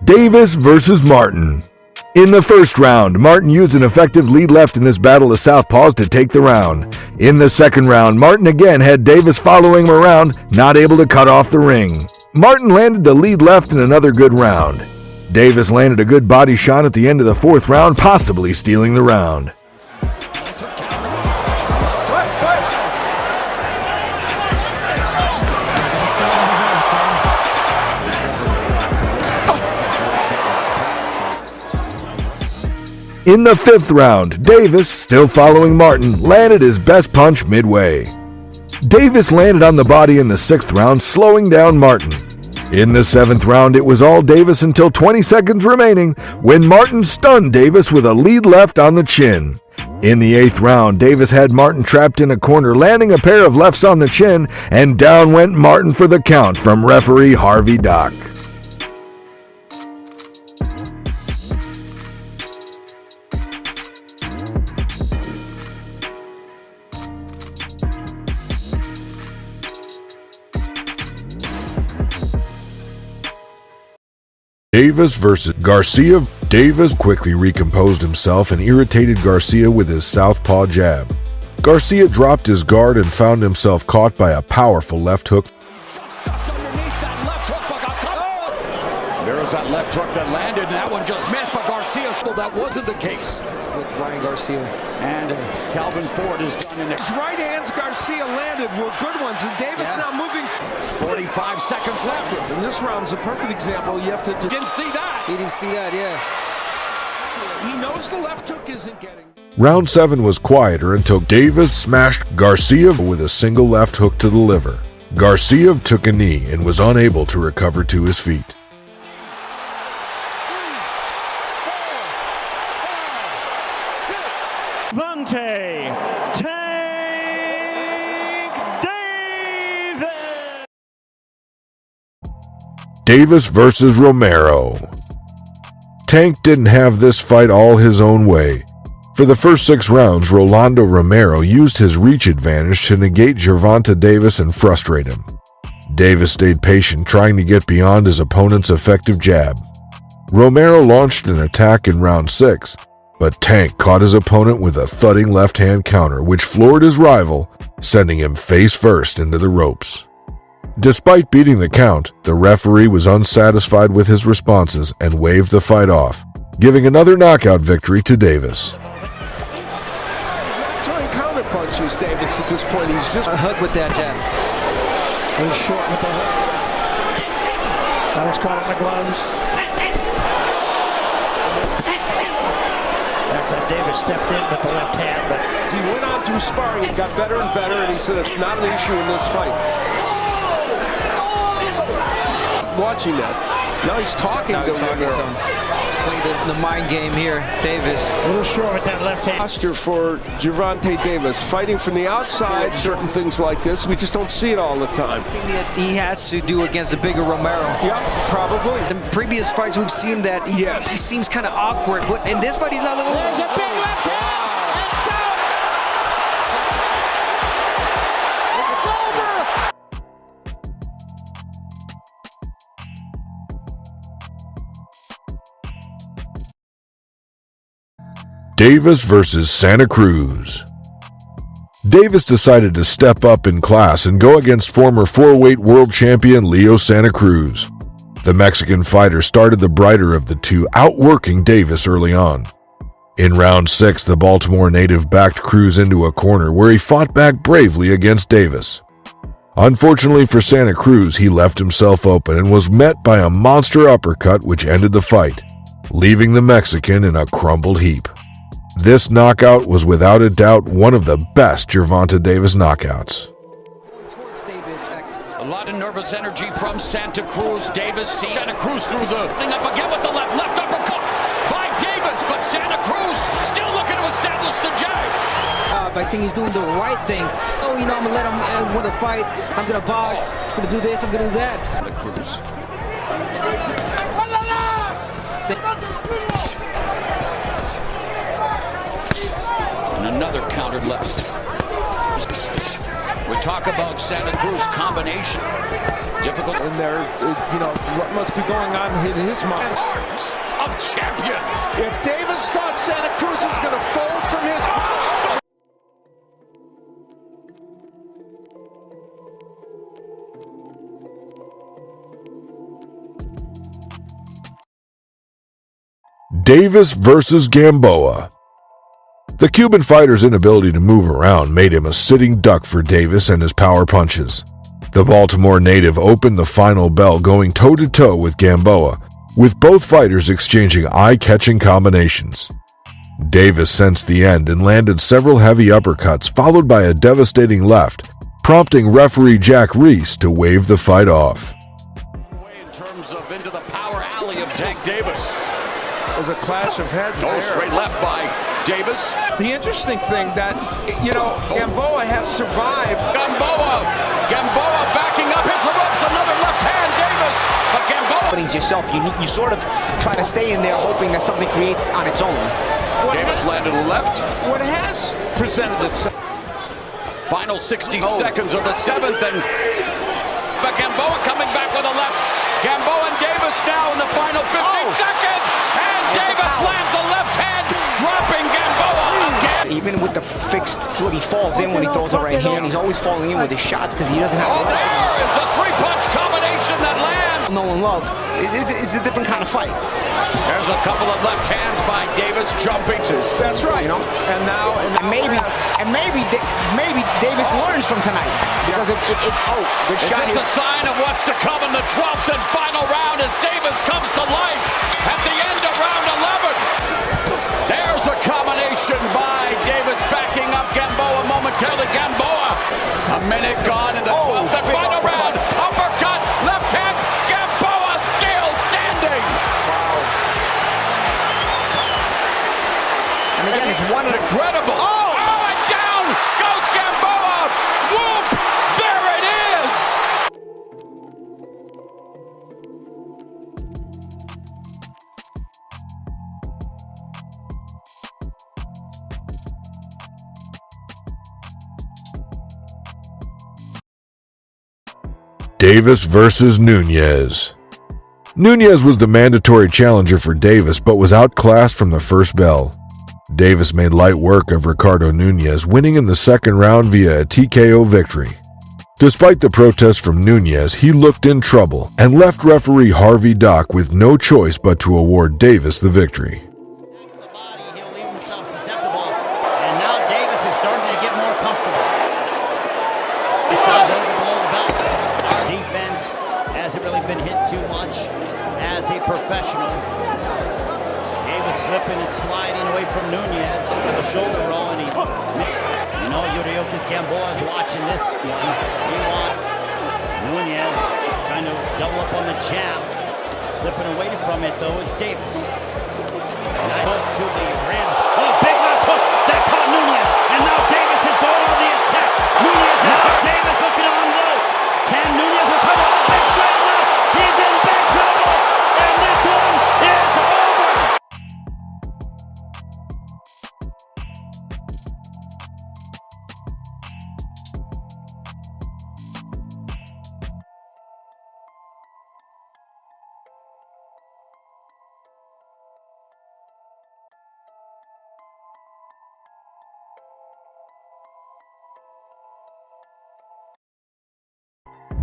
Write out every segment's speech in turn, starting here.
Davis versus Martin. In the first round, Martin used an effective lead left in this battle of southpaws to take the round. In the second round, Martin again had Davis following him around, not able to cut off the ring. Martin landed the lead left in another good round. Davis landed a good body shot at the end of the fourth round, possibly stealing the round. In the fifth round, Davis, still following Martin, landed his best punch midway. Davis landed on the body in the sixth round, slowing down Martin. In the seventh round, it was all Davis until 20 seconds remaining, when Martin stunned Davis with a lead left on the chin. In the eighth round, Davis had Martin trapped in a corner, landing a pair of lefts on the chin, and down went Martin for the count from referee Harvey Dock. Davis versus Garcia. Davis quickly recomposed himself and irritated Garcia with his southpaw jab. Garcia dropped his guard and found himself caught by a powerful left hook. There's that left hook that landed, and that one just missed, but Garcia, that wasn't the case. With Ryan Garcia. And Calvin Ford is done in there. His right hands Garcia landed were good ones, and Davis now moving. 45 seconds left. And this round's a perfect example. You have to. You didn't see that. He didn't see that, yeah. He knows the left hook isn't getting. Round 7 was quieter until Davis smashed Garcia with a single left hook to the liver. Garcia took a knee and was unable to recover to his feet. Tank Davis versus Romero. Tank didn't have this fight all his own way. For the first 6 rounds, Rolando Romero used his reach advantage to negate Gervonta Davis and frustrate him. Davis stayed patient, trying to get beyond his opponent's effective jab. Romero launched an attack in round 6, but Tank caught his opponent with a thudding left-hand counter, which floored his rival, sending him face first into the ropes. Despite beating the count, the referee was unsatisfied with his responses and waved the fight off, giving another knockout victory to Davis. He's not throwing counter punches, Davis, at this point. He's just a hook with that jab. He's short with the hook. That was caught in the gloves. That's how Davis stepped in with the left hand, but as he went on through sparring, it got better and better, and he said it's not an issue in this fight. Watching that. Now he's talking to him. Playing the mind game here, Davis. A little short with that left hand. Posture for Gervonta Davis, fighting from the outside, certain things like this. We just don't see it all the time. He has to do against the bigger Romero. Yeah, probably. In previous fights, we've seen that he seems kind of awkward, but in this fight, he's not looking. There's a big left hand. It's over. Davis versus Santa Cruz. Davis decided to step up in class and go against former 4-weight world champion Leo Santa Cruz. The Mexican fighter started the brighter of the two, outworking Davis early on. In round 6, the Baltimore native backed Cruz into a corner where he fought back bravely against Davis. Unfortunately for Santa Cruz, he left himself open and was met by a monster uppercut which ended the fight, leaving the Mexican in a crumbled heap. This knockout was without a doubt one of the best Gervonta Davis knockouts. A lot of nervous energy from Santa Cruz. Davis sees Santa Cruz through the up again with the left uppercut by Davis, but Santa Cruz still looking to establish the jab. I think he's doing the right thing. Oh, I'm gonna let him win the fight. I'm gonna box. I'm gonna do this. I'm gonna do that. Santa Cruz. And another counter left. We talk about Santa Cruz combination. Difficult. And there, what must be going on in his mind? Of champions. If Davis thought Santa Cruz was going to fold from his... Davis versus Gamboa. The Cuban fighter's inability to move around made him a sitting duck for Davis and his power punches. The Baltimore native opened the final bell going toe-to-toe with Gamboa, with both fighters exchanging eye-catching combinations. Davis sensed the end and landed several heavy uppercuts followed by a devastating left, prompting referee Jack Reese to wave the fight off. In terms of into the power alley of Tank Davis. There's a clash of heads there. Straight left by Davis. The interesting thing that, Gamboa has survived. Gamboa backing up, hits the ropes, another left hand, Davis. But Gamboa. Yourself, you sort of try to stay in there hoping that something creates on its own. Davis landed a left. What has presented itself? Final 60 seconds of the seventh, and but Gamboa coming back with a left. Gamboa and Davis now in the final 15 seconds, and Davis lands a left hand, dropping Gamboa again. Even with the fixed foot, he falls in when he throws a right hand. He's always falling in with his shots because he doesn't have. Oh, there is a three-punch combination that lands. No one loves. It's a different kind of fight. There's a couple of left hands by Davis jumping. That's right. And now, maybe Davis learns from tonight because good shot. It's a sign of what's to come in the 12th and final round as Davis comes to life at the end of round 11. There's a combination by Davis backing up Gamboa momentarily. Gamboa, a minute gone in the 12th and final round. Uppercut, left hand, Gamboa still standing. And again, it's one. It's incredible. And down goes Gamboa. Whoop! There it is. Davis versus Nunes. Nunes was the mandatory challenger for Davis but was outclassed from the first bell. Davis made light work of Ricardo Nunes, winning in the second round via a TKO victory. Despite the protests from Nunes, he looked in trouble and left referee Harvey Dock with no choice but to award Davis the victory. The body, he'll leave himself susceptible, and now Davis is starting to get more comfortable. The shot's over below the belt. Our defense hasn't really been hit too much as a professional. Davis slipping and sliding away from Nunes with a shoulder roll, and Yuriokis Gamboa is watching this one. He wants Nunes trying to double up on the jab. Slipping away from it, though, is Davis. Hook to the ribs. Oh, big left hook that caught Nunes. And now Davis is going on the attack. Nunes has got Davis looking on low. Can Nunes recover? Big straight left. He's in big trouble. And this one is over.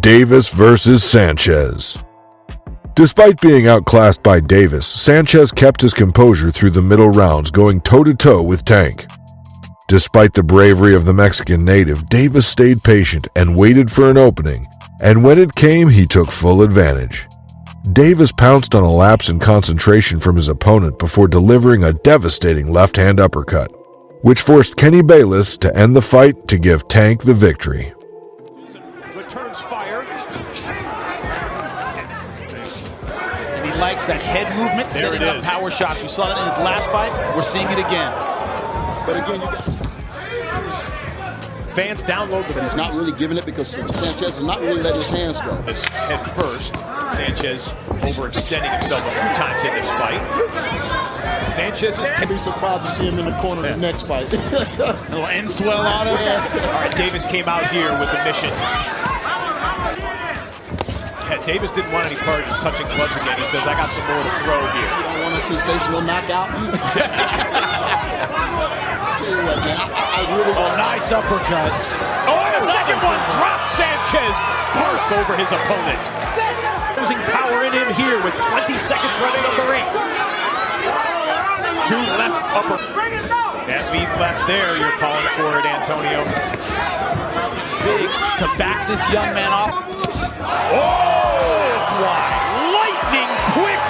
Davis versus Sanchez. Despite being outclassed by Davis, Sanchez kept his composure through the middle rounds, going toe-to-toe with Tank. Despite the bravery of the Mexican native, Davis stayed patient and waited for an opening, and when it came, he took full advantage. Davis pounced on a lapse in concentration from his opponent before delivering a devastating left-hand uppercut, which forced Kenny Bayless to end the fight to give Tank the victory. Returns fire. And he likes that head movement, setting up power shots. We saw that in his last fight. We're seeing it again. But again, you got fans download the. He's not really giving it because Sanchez is not really letting his hands go. This head first. Sanchez overextending himself a few times in this fight. Sanchez is I'd be surprised to see him in the corner the next fight. a little end swell on him. All right, Davis came out here with a mission. Yeah, Davis didn't want any part in touching gloves again. He says, I got some more to throw here. You don't want a sensational knockout? Tell you what, man, I really want Nice uppercut. Oh, and a second one drops Sanchez first over his opponent. Losing power in him here with 20 seconds running on the rate. Two left upper. That lead left there, you're calling for it, Antonio. Big to back this young man off. Oh, that's why. Lightning quick.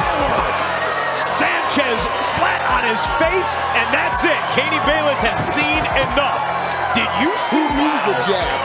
Sanchez flat on his face, and that's it. Katie Bayless has seen enough. Did you see? Who needs a jab?